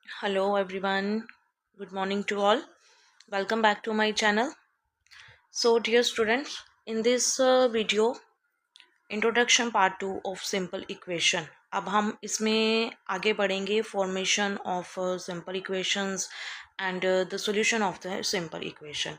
Hello everyone, good morning to all. Welcome back to my channel. So dear students, in this video introduction part two of simple equation. अब हम इसमें आगे बढ़ेंगे formation of simple equations and the solution of the simple equation.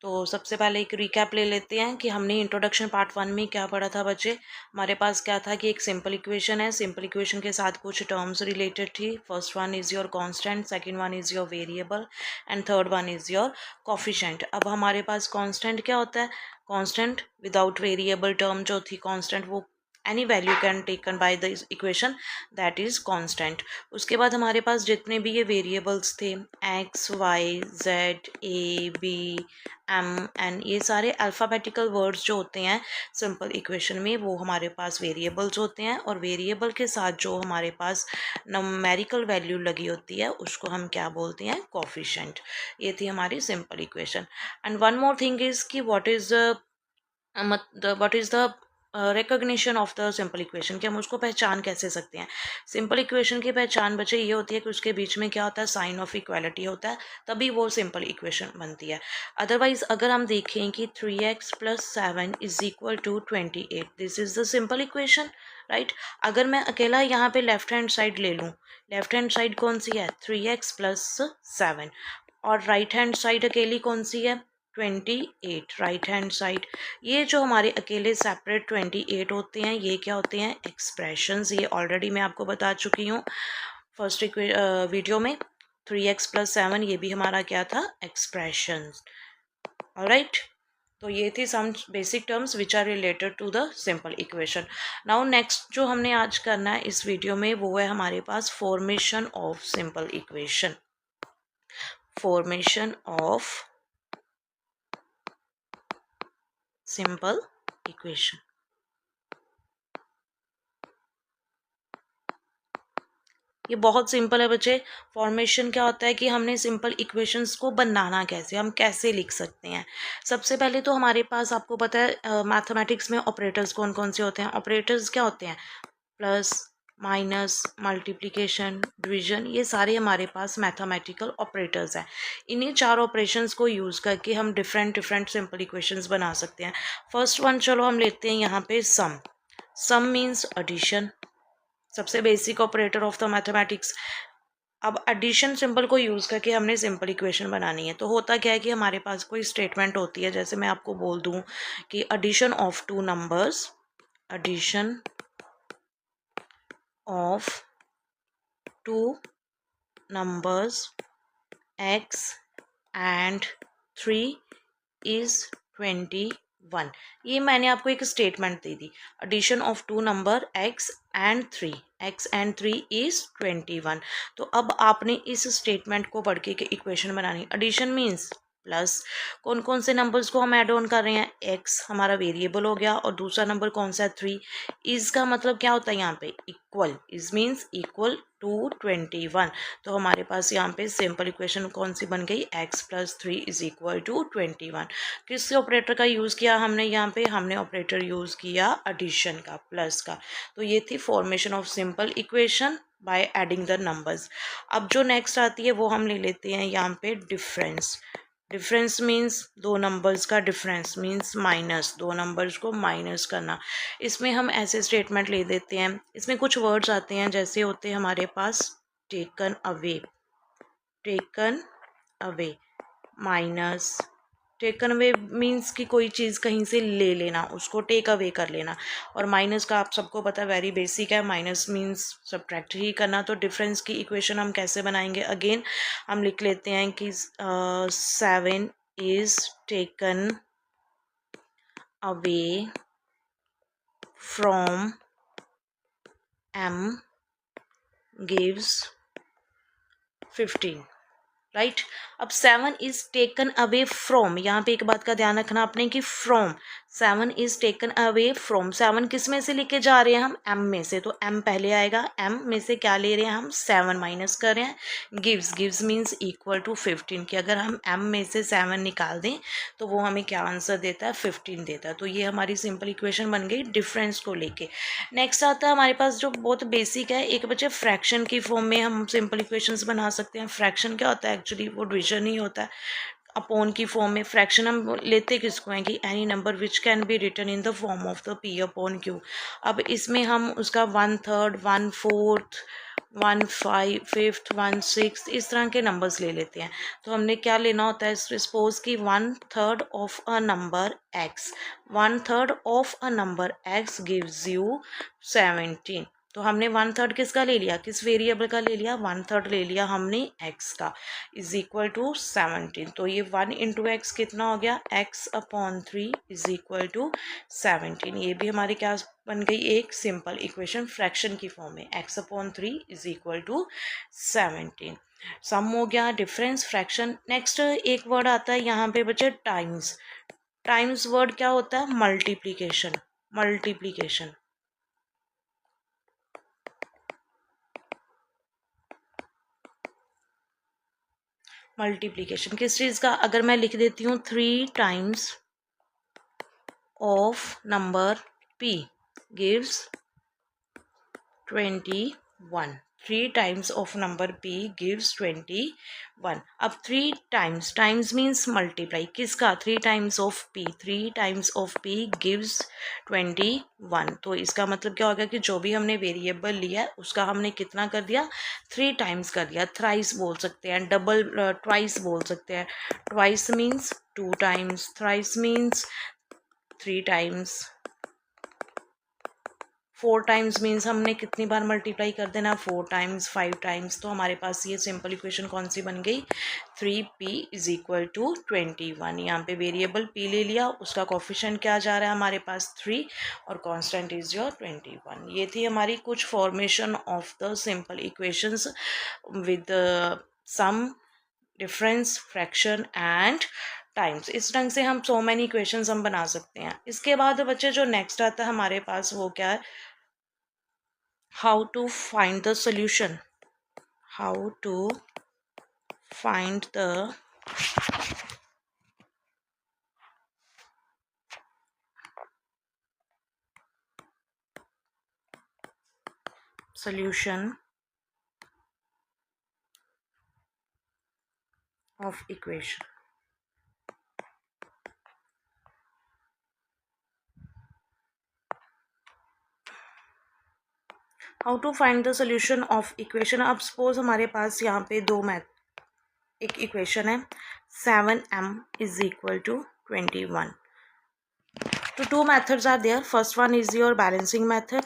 तो सबसे पहले एक recap ले लेते हैं कि हमने इंट्रोडक्शन पार्ट वन में क्या पढ़ा था बच्चे। हमारे पास क्या था कि एक सिंपल इक्वेशन है, सिंपल इक्वेशन के साथ कुछ टर्म्स रिलेटेड थी। First one is your constant, second one is your variable and third one is your coefficient. अब हमारे पास कांस्टेंट क्या होता है? कांस्टेंट विदाउट वेरिएबल टर्म जो थी कांस्टेंट, वो any value can taken by the equation, that is constant. उसके बाद हमारे पास जितने भी ये वेरिएबल्स थे, X Y Z A B M N, ये सारे अल्फ़ाबेटिकल वर्ड्स जो होते हैं सिंपल इक्वेशन में, वो हमारे पास वेरिएबल्स होते हैं। और वेरिएबल के साथ जो हमारे पास नंमेरिकल वैल्यू लगी होती है उसको हम क्या बोलते हैं? कोफिशिएंट। ये थी हमारी simple equation. And one more thing is कि what is the recognition of the simple equation, कि हम उसको पहचान कैसे सकते हैं। सिंपल इक्वेशन की पहचान बच्चे ये होती है कि उसके बीच में क्या होता है? साइन ऑफ इक्वालिटी होता है, तभी वो सिंपल इक्वेशन बनती है। अदरवाइज अगर हम देखें कि 3x + 7 = 28, this is the simple equation, right. अगर मैं अकेला यहाँ पे लेफ्ट हैंड साइड ले लूँ, लेफ्ट हैंड साइड कौन सी है? 3x + 7। और राइट हैंड साइड अकेली कौन सी है? 28, राइट हैंड साइड। ये जो हमारे अकेले सेपरेट 28 होते हैं, ये क्या होते हैं? एक्सप्रेशंस। ये ऑलरेडी मैं आपको बता चुकी हूँ फर्स्ट वीडियो में। 3x + 7 ये भी हमारा क्या था? एक्सप्रेशंस। ऑलराइट, तो ये थी some basic terms which are related to the simple equation. Now next जो हमने आज करना है इस वीडियो में, वो है हमारे पास formation of simple equation. Formation of simple equation. ये बहुत सिंपल है बच्चे। फॉर्मेशन क्या होता है कि हमने सिंपल इक्वेशंस को बनाना कैसे, हम कैसे लिख सकते हैं। सबसे पहले तो हमारे पास, आपको पता है मैथमेटिक्स में ऑपरेटर्स कौन कौन से होते हैं? ऑपरेटर्स क्या होते हैं? प्लस, माइनस, मल्टीप्लिकेशन, डिवीजन, ये सारे हमारे पास मैथमेटिकल ऑपरेटर्स हैं। इन्हीं चार ऑपरेशंस को यूज़ करके हम डिफरेंट डिफरेंट सिंपल इक्वेशंस बना सकते हैं। फर्स्ट वन चलो हम लेते हैं यहाँ पे सम। सम मीन्स एडिशन, सबसे basic operator of the mathematics. अब एडिशन सिंबल को यूज़ करके हमने सिंपल इक्वेशन बनानी है, तो होता क्या है कि हमारे पास कोई स्टेटमेंट होती है, जैसे मैं आपको बोल दूं कि addition of two numbers, addition of two numbers x and 3 is 21। ये मैंने आपको एक स्टेटमेंट दे दी, addition of two number x and 3, x and 3 is 21। तो अब आपने इस स्टेटमेंट को पढ़ के इक्वेशन बनानी। एडिशन मीन्स प्लस, कौन कौन से नंबर्स को हम ऐड ऑन कर रहे हैं? x हमारा वेरिएबल हो गया, और दूसरा नंबर कौन सा है? 3। इज का मतलब क्या होता है यहाँ पे? Equal. Is means equal to 21। तो हमारे पास यहाँ पे सिंपल इक्वेशन कौन सी बन गई? x + 3 = 21। किस ऑपरेटर का यूज़ किया हमने यहाँ पे? हमने ऑपरेटर यूज़ किया एडिशन का, प्लस का। तो ये थी formation of simple equation by adding the numbers. अब जो नेक्स्ट आती है वो हम ले लेते हैं यहाँ पे डिफरेंस। डिफरेंस मीन्स दो नंबर्स का डिफरेंस, मीन्स माइनस, दो नंबर्स को माइनस करना। इसमें हम ऐसे स्टेटमेंट ले देते हैं, इसमें कुछ वर्ड्स आते हैं, जैसे होते हैं हमारे पास taken away, taken away, minus. Taken away means कि कोई चीज़ कहीं से ले लेना, उसको टेक अवे कर लेना। और माइनस का आप सबको पता है, वेरी बेसिक है, माइनस मीन्स सब्ट्रैक्ट ही करना। तो डिफरेंस की इक्वेशन हम कैसे बनाएंगे? अगेन हम लिख लेते हैं कि 7 is taken away from m gives 15। Right. अब 7 इज टेकन अवे फ्रॉम, यहाँ पे एक बात का ध्यान रखना आपने कि from, 7 is taken away from, 7 किस में से लेके जा रहे हैं हम, m में से, तो m पहले आएगा, m में से क्या ले रहे हैं हम, 7 माइनस कर रहे हैं, गिव्स मीन्स इक्वल टू 15, कि अगर हम m में से 7 निकाल दें तो वो हमें क्या आंसर देता है, 15 देता है। तो ये हमारी सिंपल इक्वेशन बन गई डिफरेंस को लेके। नेक्स्ट आता है हमारे पास जो बहुत बेसिक है, एक बच्चे फ्रैक्शन की फॉर्म में हम सिंपल इक्वेशंस बना सकते हैं। फ्रैक्शन क्या होता है, एक्चुअली वो डिवीजन ही होता है। अपॉन की फॉर्म में फ्रैक्शन हम लेते किसको हैं कि any number which can be written in the form of the p upon q। अब इसमें हम उसका 1/3, 1/4, 1/5, 1/6 इस तरह के नंबर्स ले लेते हैं। तो हमने क्या लेना होता है, सपोज कि 1/3 of a number x, 1/3 of a number x gives you 17। तो हमने 1/3 किसका ले लिया, किस वेरिएबल का ले लिया, 1/3 ले लिया हमने x का, इज इक्वल टू 17। तो ये 1 इंटू एक्स कितना हो गया, x upon 3 is equal to 17। ये भी हमारी क्या बन गई, एक सिंपल इक्वेशन फ्रैक्शन की फॉर्म में, x upon 3 is equal to 17। Sum हो गया, डिफरेंस, फ्रैक्शन। नेक्स्ट एक वर्ड आता है यहाँ पे बच्चे टाइम्स। टाइम्स वर्ड क्या होता है, मल्टीप्लीकेशन, मल्टीप्लीकेशन, मल्टीप्लीकेशन किस चीज़ का, अगर मैं लिख देती हूँ 3 times of number p gives 21, 3 times of number p gives 21। अब 3 टाइम्स, टाइम्स मीन्स मल्टीप्लाई, किसका, 3 times of p, 3 times of p gives 21। तो इसका मतलब क्या होगा कि जो भी हमने वेरिएबल लिया है उसका हमने कितना कर दिया, 3 टाइम्स कर दिया। थ्राइस बोल सकते हैं, डबल ट्वाइस बोल सकते हैं। Twice means 2 times, thrice means 3 times, 4 times means हमने कितनी बार मल्टीप्लाई कर देना, 4 टाइम्स, 5 टाइम्स। तो हमारे पास ये सिंपल इक्वेशन कौन सी बन गई, 3p इज इक्वल टू 21। यहाँ पे वेरिएबल p ले लिया, उसका कोफिशिएंट क्या जा रहा है हमारे पास 3 और कांस्टेंट इज योर 21। ये थी हमारी कुछ formation of the simple equations with sum, difference, fraction and times. इस ढंग से हम सो मैनी इक्वेशंस हम बना सकते हैं। इसके बाद बच्चे जो नेक्स्ट आता है हमारे पास वो क्या है, how to find the solution, how to find the solution of equation। How to find the solution of equation. अब सपोज हमारे पास यहाँ पे एक इक्वेशन है, 7m इज इक्वल टू 21। तो 2 methods are there, first one is your balancing method,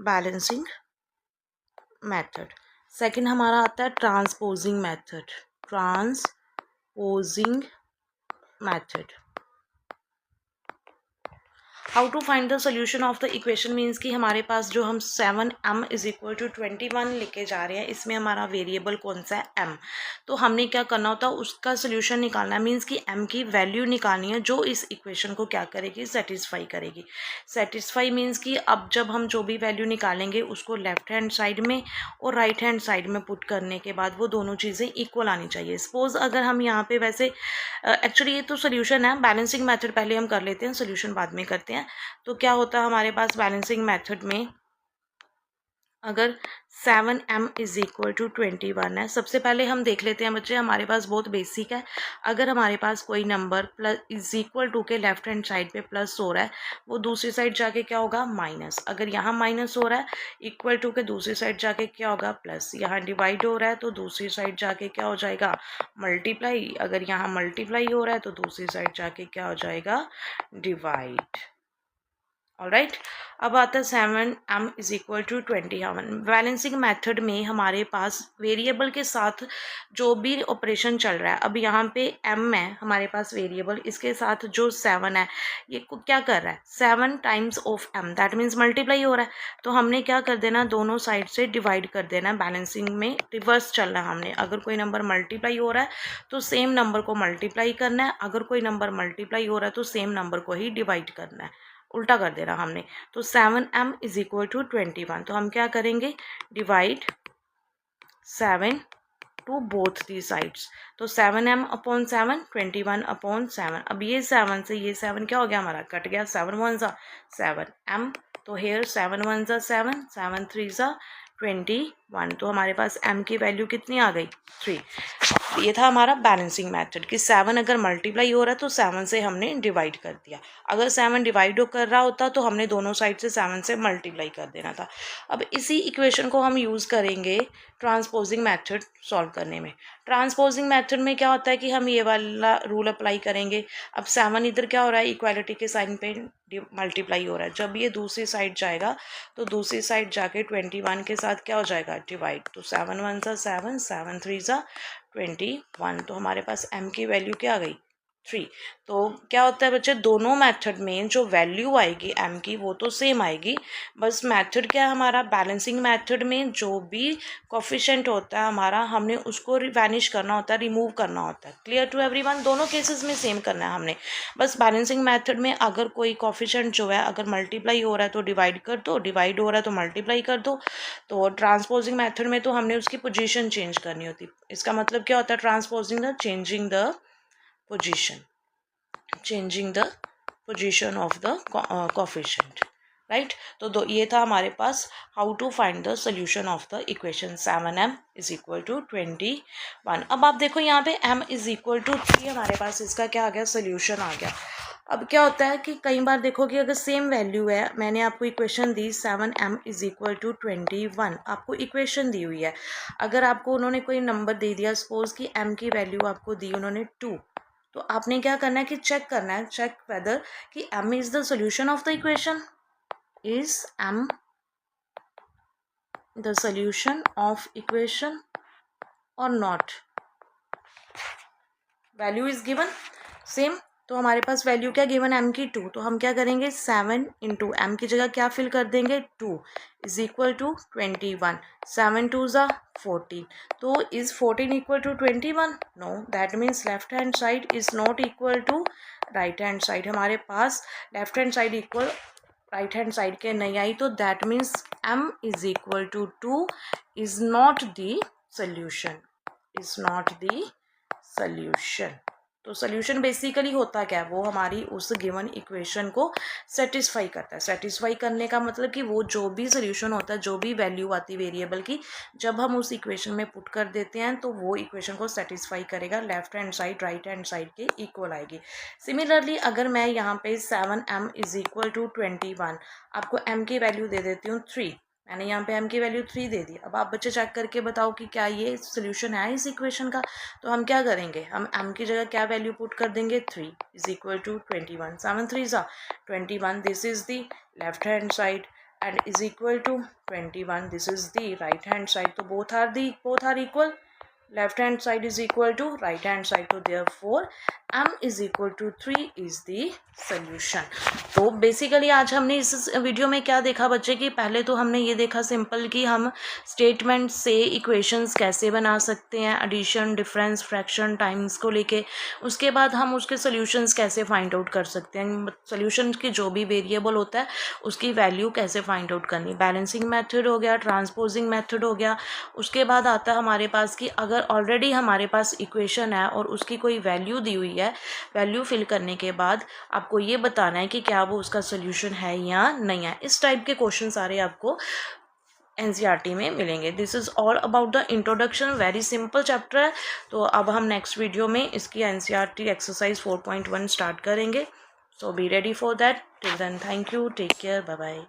balancing method. Second हमारा आता है transposing method, transposing method. How to find the solution of the equation means कि हमारे पास जो हम 7m इज इक्वल टू 21 लेके जा रहे हैं, इसमें हमारा वेरिएबल कौन सा है, m। तो हमने क्या करना होता है, उसका सोल्यूशन निकालना है, मीन्स कि m की वैल्यू निकालनी है जो इस इक्वेशन को क्या करेगी, सेटिस्फाई करेगी। सेटिस्फाई मीन्स कि अब जब हम जो भी वैल्यू निकालेंगे उसको लेफ्ट हैंड साइड में और राइट हैंड साइड में पुट करने के बाद वो दोनों चीज़ें इक्वल आनी चाहिए। सपोज अगर हम यहाँ पे वैसे एक्चुअली ये तो सोल्यूशन है, बैलेंसिंग मेथड पहले हम कर लेते हैं, सोल्यूशन बाद में करते हैं। तो क्या होता है हमारे पास बैलेंसिंग मेथड में, अगर 7m इज इक्वल टू 21 है, सबसे पहले हम देख लेते हैं बच्चे, हमारे पास बहुत बेसिक है, अगर हमारे पास कोई number plus is equal to के लेफ्ट हैंड साइड पे प्लस हो रहा है, वो दूसरी साइड जाके क्या होगा, माइनस। अगर यहाँ माइनस हो रहा है, इक्वल टू के दूसरी साइड जाके क्या होगा, प्लस। यहाँ डिवाइड हो रहा है तो दूसरी साइड जाके क्या हो जाएगा, मल्टीप्लाई। अगर यहाँ मल्टीप्लाई हो रहा है तो दूसरी साइड जाके क्या हो जाएगा, डिवाइड। ऑलराइट। अब आता है 7m is equal to 21। Balancing method में हमारे पास वेरिएबल के साथ जो भी ऑपरेशन चल रहा है, अब यहाँ पे m है हमारे पास वेरिएबल, इसके साथ जो 7 है ये क्या कर रहा है, 7 times of m, that means multiply हो रहा है। तो हमने क्या कर देना, दोनों साइड से डिवाइड कर देना। बैलेंसिंग में रिवर्स चलना है हमने, अगर कोई नंबर मल्टीप्लाई हो रहा है तो सेम नंबर को मल्टीप्लाई करना है, अगर कोई नंबर मल्टीप्लाई हो रहा है तो सेम नंबर को ही डिवाइड करना है, उल्टा कर देना हमने। तो 7m इज इक्वल टू 21। तो हम क्या करेंगे, divide 7 to both the sides. तो 7m अपॉन 7, 21 अपॉन 7। अब ये 7 से ये 7 क्या हो गया हमारा, कट गया, 7 1 ज़ा 7m। तो हेयर 7 1 ज़ा 7, 7 3 ज़ा 21। तो हमारे पास m की वैल्यू कितनी आ गई, 3। ये था हमारा बैलेंसिंग मेथड कि 7 अगर मल्टीप्लाई हो रहा है तो 7 से हमने डिवाइड कर दिया। अगर 7 डिवाइड कर रहा होता तो हमने दोनों साइड से 7 से मल्टीप्लाई कर देना था। अब इसी इक्वेशन को हम यूज़ करेंगे ट्रांसपोजिंग मेथड सॉल्व करने में। ट्रांसपोजिंग मेथड में क्या होता है कि हम ये वाला रूल अप्लाई करेंगे। अब 7 इधर क्या हो रहा है, इक्वालिटी के साइन पे मल्टीप्लाई हो रहा है, जब ये दूसरी साइड जाएगा तो दूसरी साइड जाके 21 के साथ क्या हो जाएगा, डिवाइड। तो 7 1 ज़ा 7, 7 3 ज़ा 21। तो हमारे पास m की वैल्यू क्या आ गई, 3। तो क्या होता है बच्चे, दोनों मेथड में जो वैल्यू आएगी m की वो तो सेम आएगी, बस मेथड क्या है हमारा, बैलेंसिंग मेथड में जो भी कोफिशिएंट होता है हमारा, हमने उसको वैनिश करना होता है, रिमूव करना होता है। क्लियर टू एवरीवन, दोनों केसेस में सेम करना है हमने। बस बैलेंसिंग मेथड में अगर कोई कोफिशिएंट जो है अगर मल्टीप्लाई हो रहा है तो डिवाइड कर दो, डिवाइड हो रहा है तो मल्टीप्लाई कर दो। तो ट्रांसपोजिंग मेथड में तो हमने उसकी पोजीशन चेंज करनी होती। इसका मतलब क्या होता है, transposing the changing the position, changing the position of the coefficient, right. तो ये था हमारे पास how to find the solution of the equation 7m is equal to 21। अब आप देखो यहाँ पे m इज इक्वल टू 3 हमारे पास, इसका क्या आ गया, सोल्यूशन आ गया। अब क्या होता है कि कई बार देखो कि अगर सेम वैल्यू है, मैंने आपको इक्वेशन दी 7m इज इक्वल टू 21, आपको इक्वेशन दी हुई है। अगर आपको उन्होंने कोई नंबर दे दिया, सपोज कि m की वैल्यू आपको दी उन्होंने 2, तो आपने क्या करना है कि चेक करना है, चेक वेदर कि m is the solution of the equation, is m the solution of equation और not. Value is given same, तो हमारे पास वैल्यू क्या गिवन, m की 2। तो हम क्या करेंगे, 7 इंटू m की जगह क्या फिल कर देंगे, 2 इज इक्वल टू 21, 7 2 ज़ा 14। तो is 14 equal to 21, no, that means left hand side is not equal to right hand side. हमारे पास left hand side equal right hand side के नहीं आई, तो that means m is equal to 2 is not the solution, is not the solution. तो solution basically होता क्या है, वो हमारी उस गिवन इक्वेशन को सेटिस्फाई करता है। सेटिस्फाई करने का मतलब कि वो जो भी सोल्यूशन होता है, जो भी वैल्यू आती है वेरिएबल की, जब हम उस इक्वेशन में पुट कर देते हैं तो वो इक्वेशन को सेटिस्फाई करेगा, left hand side right hand side के इक्वल आएगी। सिमिलरली अगर मैं यहाँ पे 7m इज इक्वल टू 21, आपको m की वैल्यू दे देती हूँ 3, मैंने यहाँ पे m की वैल्यू 3 दे दी। अब आप बच्चे चेक करके बताओ कि क्या ये सोल्यूशन है इस इक्वेशन का। तो हम क्या करेंगे, हम m की जगह क्या वैल्यू पुट कर देंगे, 3 इज इक्वल टू 21, 7 3 ज़ा 21, this is the left hand side and is equal to 21, this is the right hand side. तो both are equal, left hand side is equal to right hand side, so therefore m is equal to 3 is the solution। तो basically आज हमने इस video में क्या देखा बच्चे कि पहले तो हमने ये देखा सिंपल कि हम स्टेटमेंट से इक्वेशंस कैसे बना सकते हैं, एडिशन डिफरेंस फ्रैक्शन टाइम्स को लेके। उसके बाद हम उसके सॉल्यूशंस कैसे फाइंड आउट कर सकते हैं, सॉल्यूशन की जो भी वेरिएबल होता है उसकी वैल्यू कैसे फाइंड आउट करनी। बैलेंसिंग मेथड हो गया, ट्रांसपोजिंग मेथड हो गया। उसके बाद आता है हमारे पास कि अगर ऑलरेडी हमारे पास इक्वेशन है और उसकी कोई वैल्यू दी हुई है, वैल्यू फिल करने के बाद आपको ये बताना है कि क्या वो उसका सोल्यूशन है या नहीं है। इस टाइप के क्वेश्चन सारे आपको एनसीईआरटी में मिलेंगे। This is all about the introduction, very simple chapter है। तो अब हम नेक्स्ट वीडियो में इसकी एनसीईआरटी एक्सरसाइज 4.1 स्टार्ट करेंगे। So be ready for that. Till then thank you, take care, bye bye.